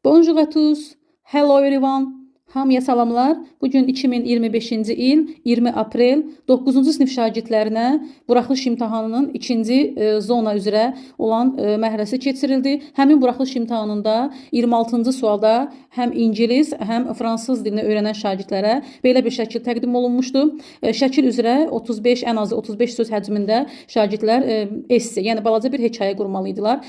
Bonjour à tous. Hello everyone. Hamıya salamlar. Bugün 2025-ci il 20 aprel 9-cu sinif şagirdlərinə buraxılış imtahanının ikinci zona üzrə olan mərhələsi keçirildi. Həmin buraxılış imtahanında 26-cı sualda həm ingilis, həm fransız dilini öyrənən şagirdlərə belə bir şəkil təqdim olunmuşdu. Şəkil üzrə 35, ən azı 35 söz həcmində şagirdlər esse, yəni balaca bir hekayə qurmalı idilər.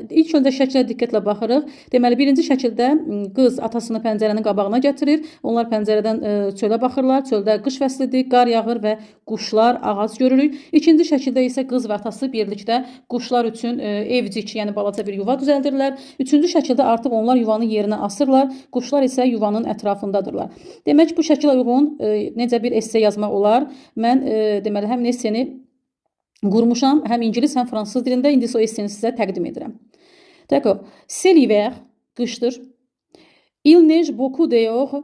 İlk öncə şəklə diqqətlə baxırıq. Deməli, birinci şəkildə qız atasını pəncərənin qabağına gətirir. Onlar pəncərədən çölə baxırlar. Çöldə qış fəslidir, qar yağır və quşlar, ağac görürük. İkinci şəkildə isə qız və atası birlikdə quşlar üçün evcik, yəni balaca bir yuva düzəldirlər. Üçüncü şəkildə artıq onlar yuvanın yerinə asırlar. Quşlar isə yuvanın ətrafındadırlar. Demək, bu şəkilə uyğun necə bir esse yazmaq olar? Mən deməli, həmin esseni qurmuşam, həm ingilis, həm fransız dilində. İndi o esseni sizə təqdim edirəm. D'accord. C'est l'hiver, qışdır. Il neige beaucoup dehors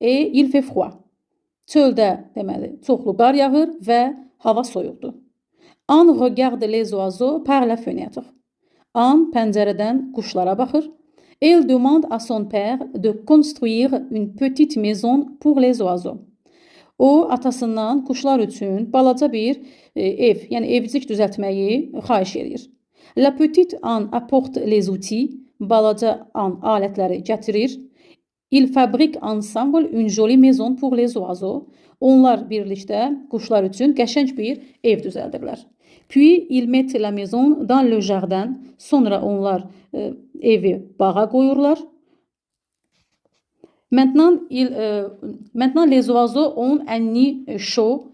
et il fait froid. Çöldə, deməli, çoxlu qar yağır və hava soyuqdur. Anne regarde les oiseaux par la fenêtre. Anne pəncərədən quşlara baxır. Elle demande à son père de construire une petite maison pour les oiseaux. O, atasından quşlar üçün balaca bir ev, yəni evcik düzəltməyi xahiş edir. La petite Anne apporte les outils. Balaca Anne alətləri gətirir. Ils fabriquent ensemble une jolie maison pour les oiseaux. Onlar birlikdə quşlar üçün qəşəng bir ev düzəldirlər. Puis ils mettent la maison dans le jardin. Sonra onlar evi bağa qoyurlar. Maintenant les oiseaux ont un nid chaud.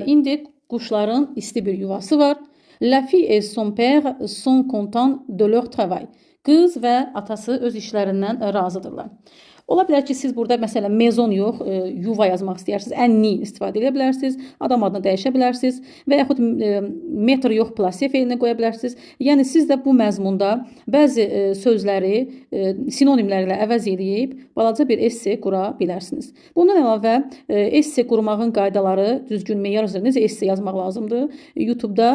İndi quşların isti bir yuvası var. La fille et son père sont contents de leur travail. Qız və atası öz işlərindən razıdırlar. Ola bilər ki, siz burada məsələn mezon yox, yuva yazmaq istəyirsiniz, ənni istifadə edə bilərsiniz, adam adını dəyişə bilərsiniz və yaxud metr yox, plase feilini qoya bilərsiniz. Yəni siz də bu məzmunda bəzi sözləri sinonimlərlə əvəz edib balaca bir esse qura bilərsiniz. Bundan əlavə esse qurmağın qaydaları, düzgün meyar üzrə necə esse yazmaq lazımdır. YouTube-da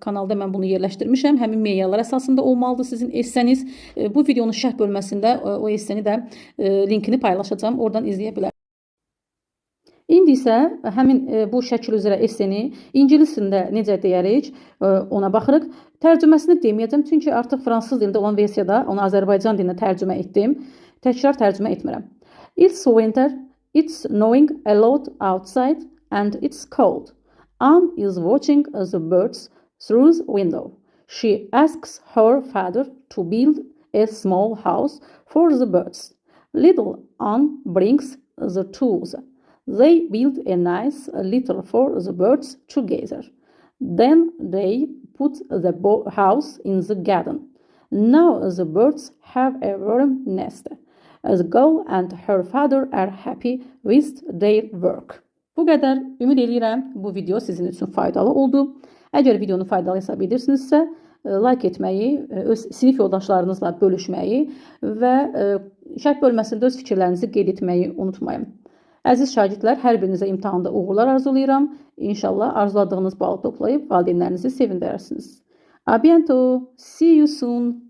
kanalda mən bunu yerləşdirmişəm. Həmin meyarlar əsasında olmalıdır sizin esseniz. Bu videonun şərh bölməsində o esseni də linkini paylaşacağım, oradan izləyə bilər. İndi isə həmin bu şəkil üzrə esseni ingilisində necə deyərik, ona baxırıq. Tərcüməsini deməyəcəm, çünki artıq fransız dilində olan versiyada onu Azərbaycan dilinə tərcümə etdim. Təkrar tərcümə etmirəm. It's winter, it's snowing a lot outside and it's cold. Anne is watching the birds through the window. She asks her father to build a small house for the birds. Little Anne brings the tools. They build a nice litter for the birds together. Then they put the house in the garden. Now the birds have a warm nest. The girl and her father are happy with their work. Bu qədər. Ümid edirəm bu video sizin üçün faydalı oldu. Əgər videonu faydalı hesab edirsinizsə, like etməyi, öz sinif yoldaşlarınızla bölüşməyi və şərh bölməsində öz fikirlərinizi qeyd etməyi unutmayın. Əziz şagirdlər, hər birinizə imtahanda uğurlar arzulayıram. İnşallah arzuladığınız balı toplayıb valideynlərinizi sevindirərsiniz. A bientôt. See you soon.